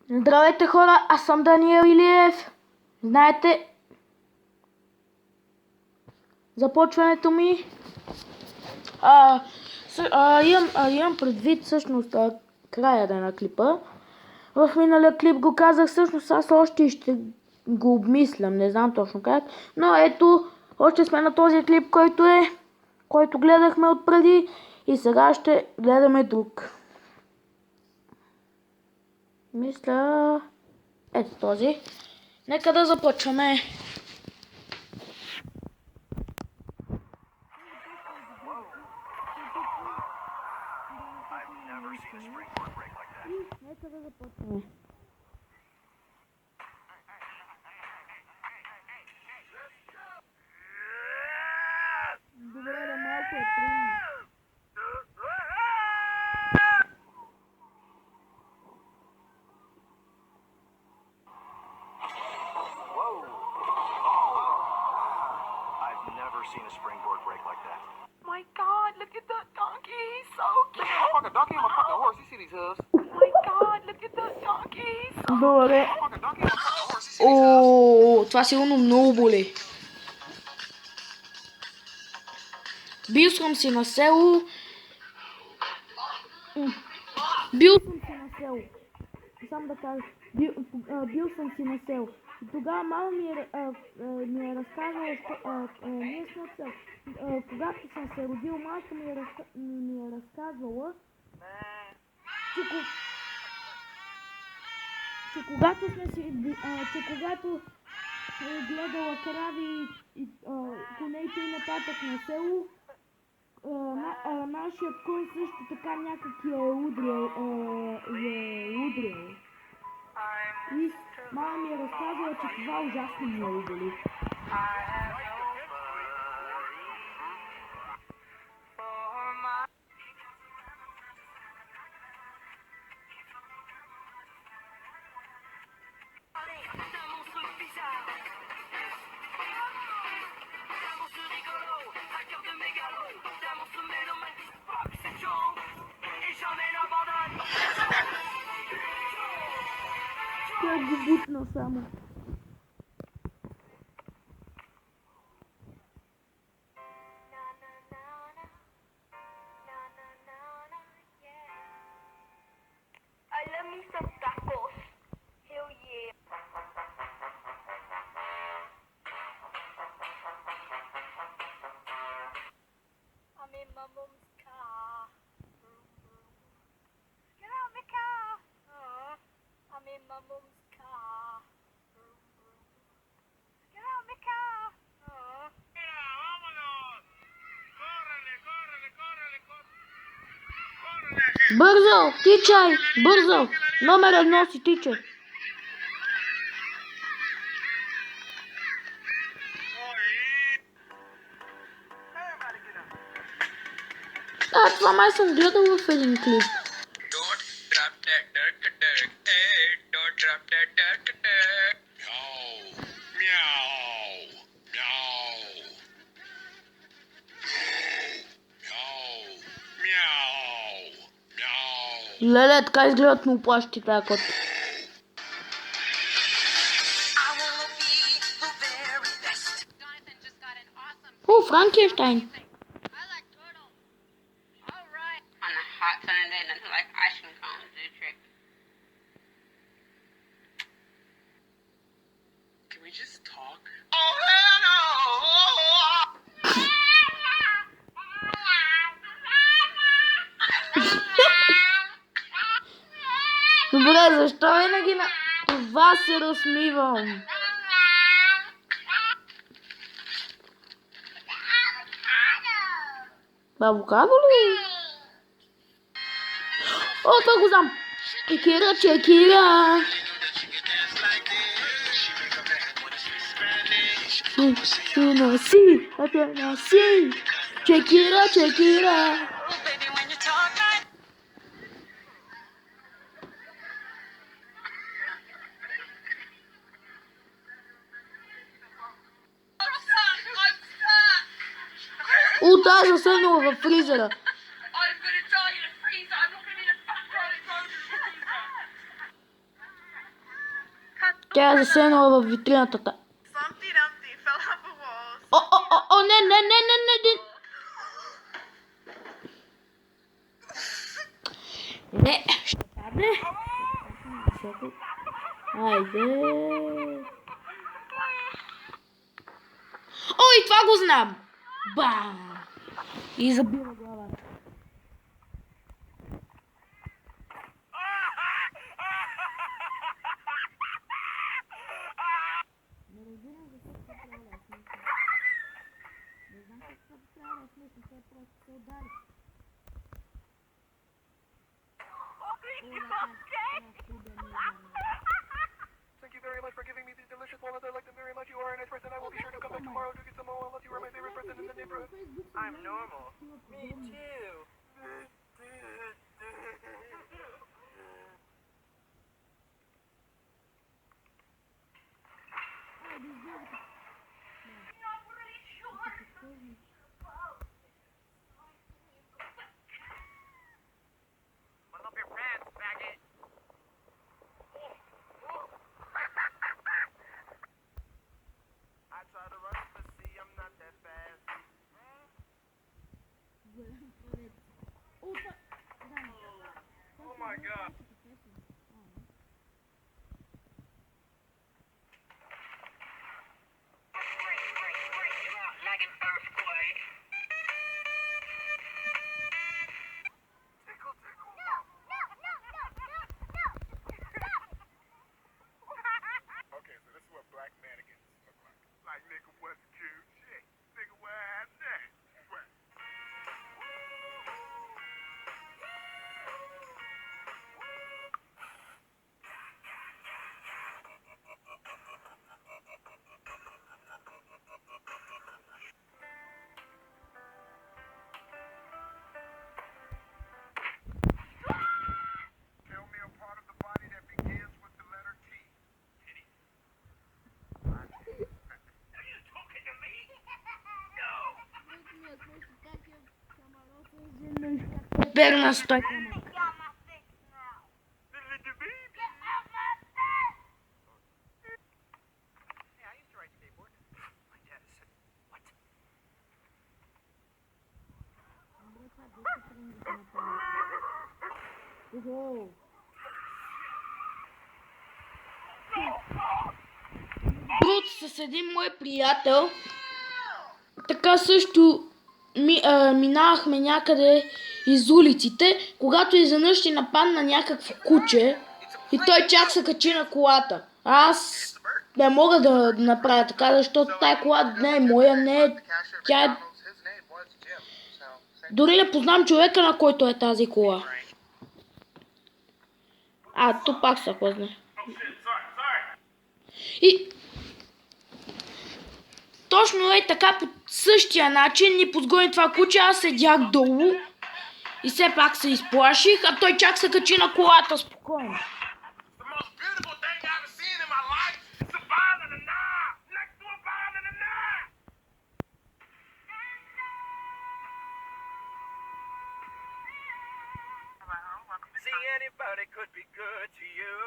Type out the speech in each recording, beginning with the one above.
Здравейте хора, аз съм Даниел Илиев. Знаете, започването ми имам предвид всъщност края на клипа. В миналия клип го казах, всъщност аз още ще го обмислям, не знам точно как. Но ето, още сме на този клип, който гледахме отпреди и сега ще гледаме друг. Мисля, ето този. Нека да започваме. Нека да започваме. Добре, да малко е трудно. I've never seen a springboard break like that. My God, look at that donkey. He's so cute. I'm fucking donkey, I'm a fucking horse. You see these hooves? My God, look at that donkey. He's so Добре. I'm fucking donkey, I'm a fucking horse. You see these hooves? О, това сигурно много боли. Бил съм си на село. Само да кажа. Бил съм си на село. И тогава мама ми е разказала, ние сме от село. Когато съм се родил, майка ми е разказвала, че когато е гледала крави и конете и нататък на село, нашият кон също така някак я е удрял. И мама ми е разказала, че това ужасно много боли. Тя го бутна само. I love me some tacos. Hell yeah. I'm in my mom's car. Get out of the car. I'm in my mom's car. Get out of the car. Бързо, тичай, бързо. Номер 1 си тичай. Това май съм гледал в един клип. Don't drop that dirk dirk, hey, don't drop that dirk dirk. Meow, meow, meow, meow, meow. Леле, така изгледат му плащи тази кот. О, Франкенщайн. On a hot sunny day, nothing like ice cream cones do the trick. Can we just talk? Oh hell no! Добре, защо винаги на това се разсмивам? Авокадо ли? О, това го знам. Чекира, чекира. Носи. Чекира, чекира. Тази заседнала във фризера. Тя е заседнала в витрината. Humpty Dumpty fell off a wall. О, не. Не, ще падне. Айде. Ой, това го знам. Бам! И забива главата. Не разбирам защо се трябва да смисля. Не знам какво трябва да смисля, те просто се удари. Thank you very much for giving me these delicious walnuts. I like them very much. You are a nice person. I will be sure to come back tomorrow to get some more walnuts. You are my favorite person in the neighborhood. I'm normal. Me too. Button up your pants, faggot. I try to run, but see, I'm not that fast. Oh my god. Like an earthquake. Tickle, tickle. Okay, so this is what black mannequins look like. Like, nigga, what's cute shit? Nigga, where I at that? What? Tell me a part of the body that begins with the letter T. Titty. Are you talking to me? No. Перна стой. Get out my face now. Little baby. Get out my face. Yeah, I used to ride skateboard. My dad said, what? Друг с един мой приятел. Така също минавахме някъде из улиците, когато изведнъж ще нападна някакво куче и той чак се качи на колата. Аз не мога да направя така, защото тая кола не е моя, не е... Тя е... Дори не познам човека, на който е тази кола. То пак се хлъзне. И... Точно е така по същия начин ни подгони това куче, аз седях долу и все пак се изплаших, а той чак се качи на колата спокойно. See, anybody could be good to you.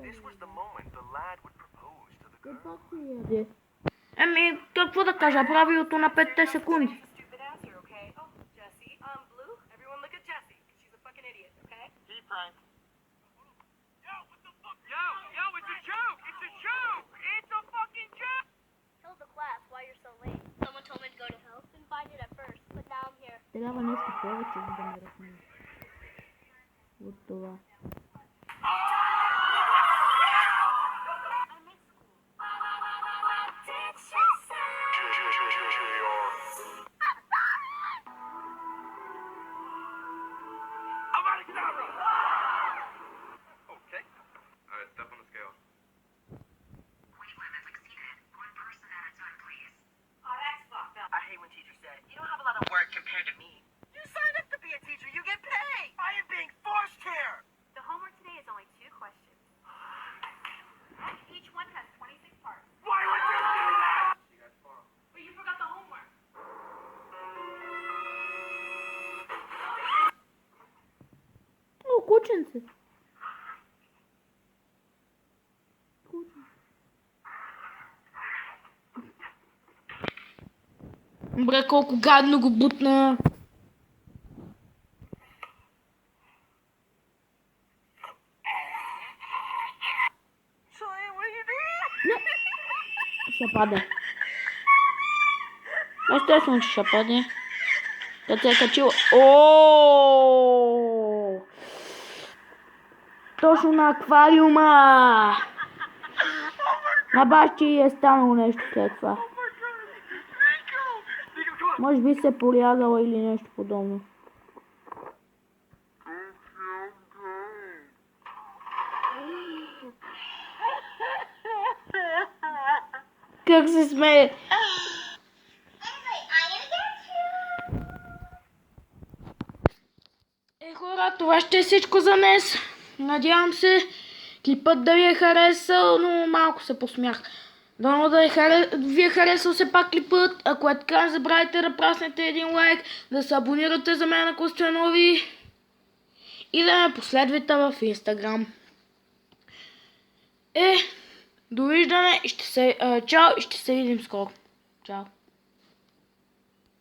This was the moment the lad would propose to the girl. Еми, какво да кажа, правилото на 5 секунди. Stupid answer, okay? Oh, Jessie. Blue. Everyone look at Jessie. She's a fucking idiot, okay? He pranked. Yo, what the fuck? Yo, it's a joke! It's a joke! It's a fucking joke! Tell the class why you're so late. Someone told me to go to hell. Didn't find it at first, but now I'm here. Трябва нещо повече, за да ме разумеш. От това. Okay. Alright, step on the scale. Weight limits exceeded. 1 person at a time, please. Oh, that's fucked up. I hate when teachers say, you don't have a lot of work compared to me. You signed up to be a teacher. You get paid. I am being forced here! Кученце. Бре, колко гадно го бутна. Ще паде. Естествено, че ще паде. Като се е качил. О! Точно на аквариума! На бащи е станало нещо след това. Може би се порязала или нещо подобно. Как се смее? Хора, това ще е всичко за днес. Надявам се клипът да ви е харесал, но малко се посмях. Дано да ви е харесал все пак клипът. Ако е така, не забравяйте да праснете един лайк, да се абонирате за мен, ако сте нови и да ме последвате в Instagram. Довиждане и чао и ще се видим скоро. Чао.